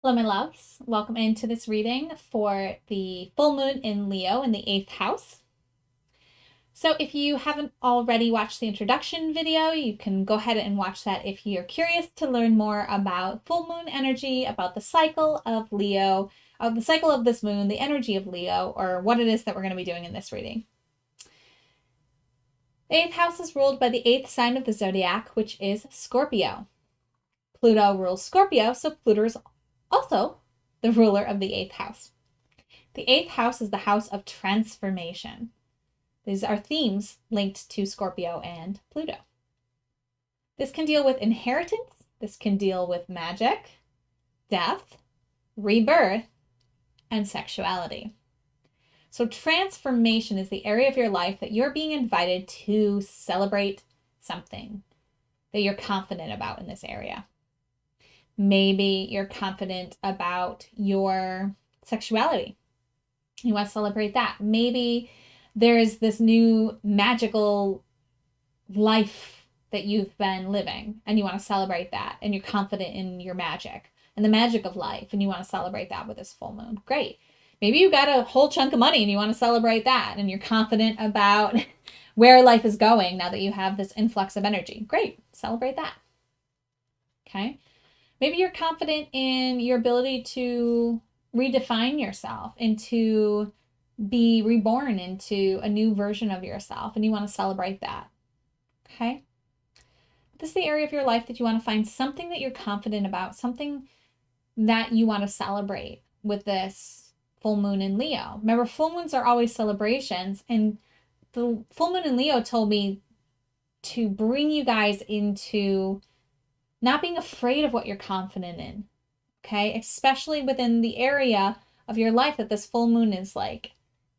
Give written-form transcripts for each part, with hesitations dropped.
Hello, my loves. Welcome into this reading for the full moon in Leo in the 8th house. So if you haven't already watched the introduction video, you can go ahead and watch that if you're curious to learn more about full moon energy, about the cycle of Leo, the cycle of this moon, the energy of Leo, or what it is that we're going to be doing in this reading. The 8th house is ruled by the 8th sign of the zodiac, which is Scorpio. Pluto rules Scorpio, so Pluto is also the ruler of the 8th house. The 8th house is the house of transformation. These are themes linked to Scorpio and Pluto. This can deal with inheritance. This can deal with magic, death, rebirth, and sexuality. So transformation is the area of your life that you're being invited to celebrate something that you're confident about in this area. Maybe you're confident about your sexuality. You want to celebrate that. Maybe there's this new magical life that you've been living and you want to celebrate that, and you're confident in your magic and the magic of life, and you want to celebrate that with this full moon. Great. Maybe you got a whole chunk of money and you want to celebrate that, and you're confident about where life is going now that you have this influx of energy. Great. Celebrate that. Okay. Maybe you're confident in your ability to redefine yourself and to be reborn into a new version of yourself, and you want to celebrate that. Okay? This is the area of your life that you want to find something that you're confident about, something that you want to celebrate with this full moon in Leo. Remember, full moons are always celebrations, and the full moon in Leo told me to bring you guys into not being afraid of what you're confident in, okay? Especially within the area of your life that this full moon is like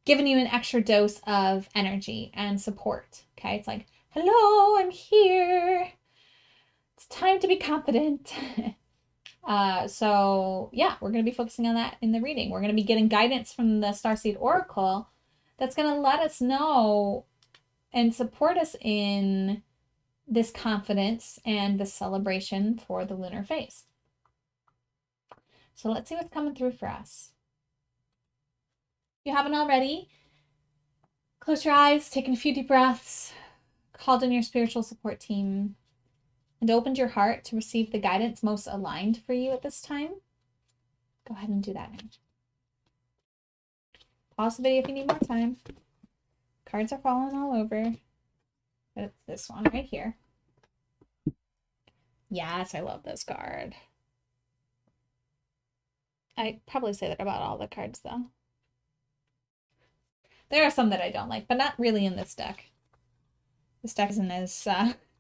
giving you an extra dose of energy and support, okay? It's like, hello, I'm here. It's time to be confident. So yeah, we're going to be focusing on that in the reading. We're going to be getting guidance from the Starseed Oracle that's going to let us know and support us in this confidence and the celebration for the lunar phase. So let's see what's coming through for us. If you haven't already, close your eyes, taking a few deep breaths, called in your spiritual support team, and opened your heart to receive the guidance most aligned for you at this time. Go ahead and do that now. Pause the video if you need more time. Cards are falling all over. But it's this one right here. Yes, I love this card. I probably say that about all the cards, though. There are some that I don't like, but not really in this deck. This deck isn't as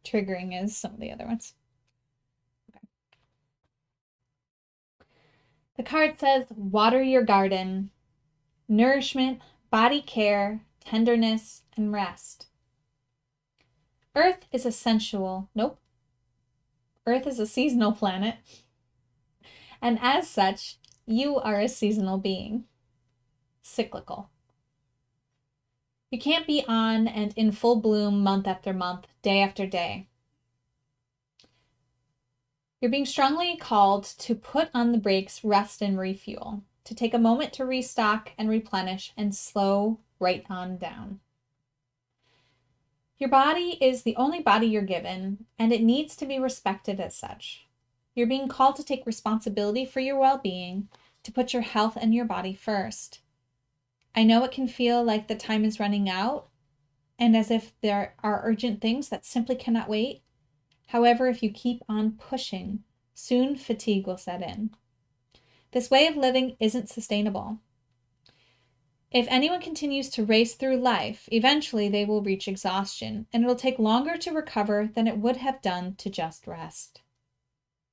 triggering as some of the other ones. Okay. The card says, water your garden, nourishment, body care, tenderness, and rest. Earth is a sensual, Earth is a seasonal planet, and as such, you are a seasonal being, cyclical. You can't be on and in full bloom month after month, day after day. You're being strongly called to put on the brakes, rest, and refuel, to take a moment to restock and replenish and slow right on down. Your body is the only body you're given, and it needs to be respected as such. You're being called to take responsibility for your well-being, to put your health and your body first. I know it can feel like the time is running out, and as if there are urgent things that simply cannot wait. However, if you keep on pushing, soon fatigue will set in. This way of living isn't sustainable. If anyone continues to race through life, eventually they will reach exhaustion, and it'll take longer to recover than it would have done to just rest.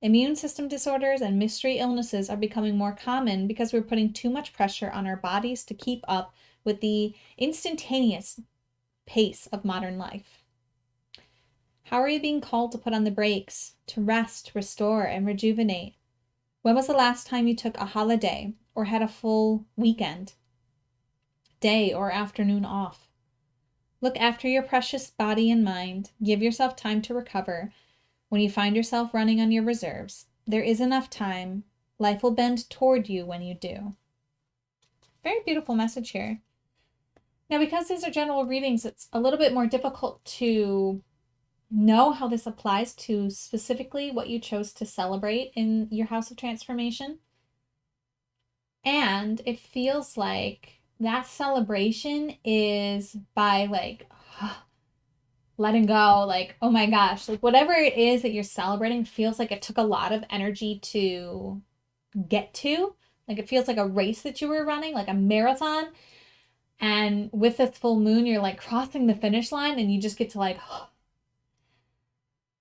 Immune system disorders and mystery illnesses are becoming more common because we're putting too much pressure on our bodies to keep up with the instantaneous pace of modern life. How are you being called to put on the brakes, to rest, restore, and rejuvenate? When was the last time you took a holiday or had a full weekend, day, or afternoon off? Look after your precious body and mind. Give yourself time to recover. When you find yourself running on your reserves, there is enough time Life will bend toward you when you do. Very beautiful message here. Now, because these are general readings, it's a little bit more difficult to know how this applies to specifically what you chose to celebrate in your house of transformation. And it feels like that celebration is by like letting go, like, oh my gosh, like whatever it is that you're celebrating feels like it took a lot of energy to get to. Like it feels like a race that you were running, like a marathon. And with this full moon, you're like crossing the finish line and you just get to like,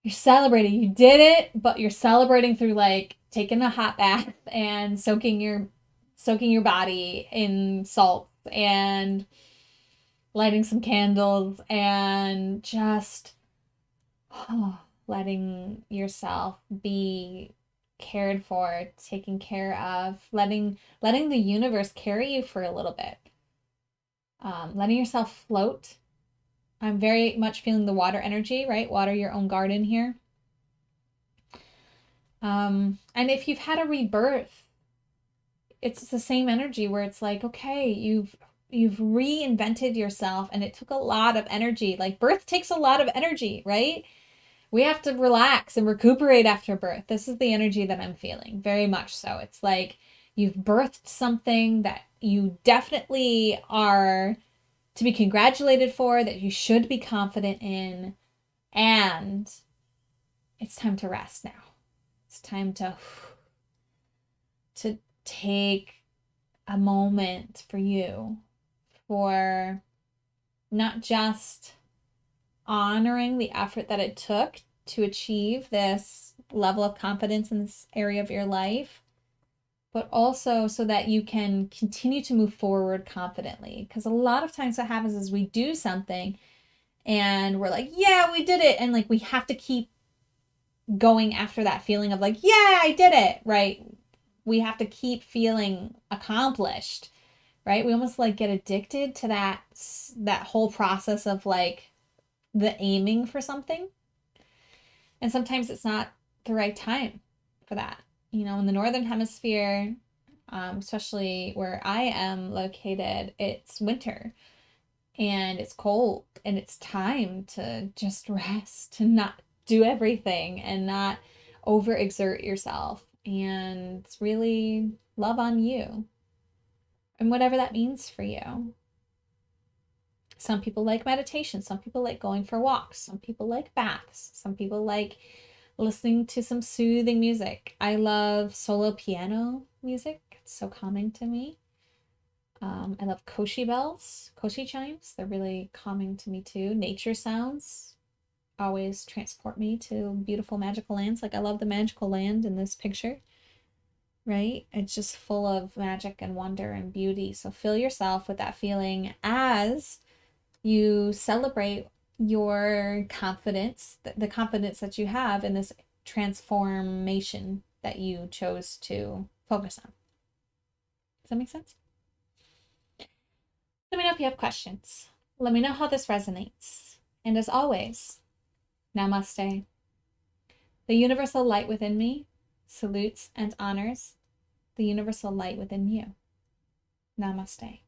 you're celebrating. You did it, but you're celebrating through like taking a hot bath and soaking your body in salt and lighting some candles and just letting yourself be cared for, taken care of, letting the universe carry you for a little bit, letting yourself float. I'm very much feeling the water energy, right? Water your own garden here. And if you've had a rebirth, it's the same energy where it's like, okay, you've reinvented yourself and it took a lot of energy. Like birth takes a lot of energy, right? We have to relax and recuperate after birth. This is the energy that I'm feeling, very much so. It's like you've birthed something that you definitely are to be congratulated for, that you should be confident in, and it's time to rest now. It's time to take a moment for you, for not just honoring the effort that it took to achieve this level of confidence in this area of your life, but also so that you can continue to move forward confidently. Because a lot of times what happens is we do something and we're like, yeah, we did it. And like we have to keep going after that feeling of like, yeah, I did it, right? We have to keep feeling accomplished, right? We almost like get addicted to that whole process of like the aiming for something. And sometimes it's not the right time for that. You know, in the Northern Hemisphere, especially where I am located, it's winter and it's cold and it's time to just rest, to not do everything and not overexert yourself and really love on you and whatever that means for you. Some people like meditation. Some people like going for walks. Some people like baths. Some people like listening to some soothing music. I love solo piano music. It's so calming to me. I love koshi bells, koshi chimes. They're really calming to me too. Nature sounds always transport me to beautiful magical lands. Like I love the magical land in this picture, right? It's just full of magic and wonder and beauty. So fill yourself with that feeling as you celebrate your confidence, the confidence that you have in this transformation that you chose to focus on. Does that make sense? Let me know if you have questions. Let me know how this resonates. And as always, namaste. The universal light within me salutes and honors the universal light within you. Namaste.